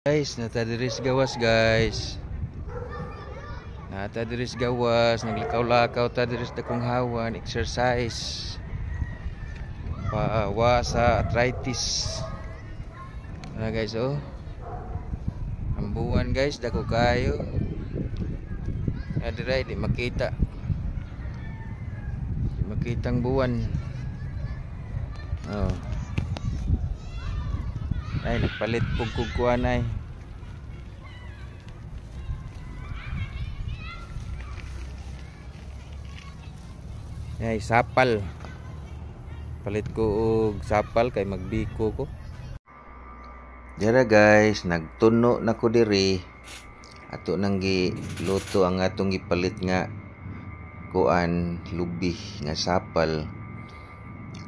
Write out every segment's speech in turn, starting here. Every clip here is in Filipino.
Guys, nata diri sa gawas guys. Nata diri sa gawas, naglakaw-lakaw ta diri sa dakong hawan, exercise. Paawa sa arthritis. Guys, oh. Ang buwan guys, dako kayo. Diri di makita. Di makitang buwan. Oh. Ay, nagpalit pug kukuan ay. Ay, sapal. Palit ko og sapal kay magbiko ko. Dira guys, nagtuno na ko diri. Ato nang giluto ang atong gipalit nga kuan lubi nga sapal.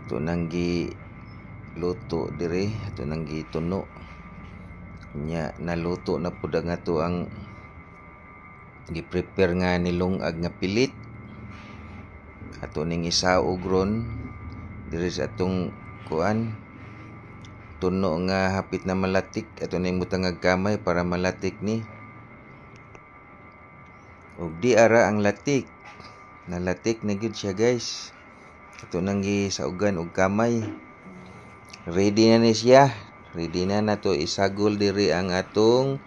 Ato nang luto diri, ato nang gituno nya naluto na pud ang ato ang gi-prepare nga nilungag nga pilit. Ato ning isaog ron diri sa atong kuan tuno nga hapit na malatik. Ato ning butangag kamay para malatik ni. Ug di ara ang latik, nalatik na gyud siya guys. Ato nang gisaugan og kamay. Ready na ni siya. Ready na nato isagol diri ang atong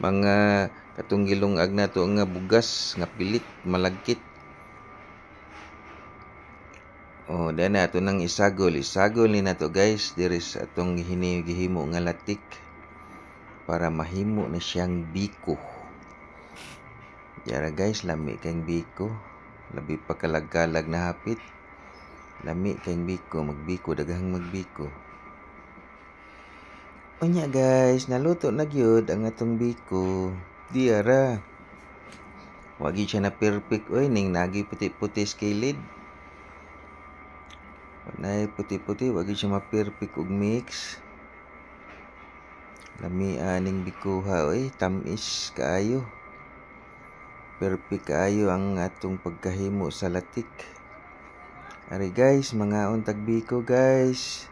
mga katong gilungag nato nga bugas nga pilit malagkit. Oh, dahil na ito nang isagol ni nato guys diri sa atong gihimo nga latik para mahimo na siyang biko. Yara guys, lami kayong biko, labi pa kalag-kalag na hapit. Lami kayong biko, magbiko, daghang magbiko. Unya guys, naluto na gyud ang atong biko. Di ara. Wagi siya na perfect oy, ning nagi puti-puti skilid. Nay puti-puti, wagi siya ma-perfect og mix. Lami aning bikuha oy, tamis kaayo. Perfect kaayo ang atong pagkahimo sa latik. Ari guys, mga untag biko guys.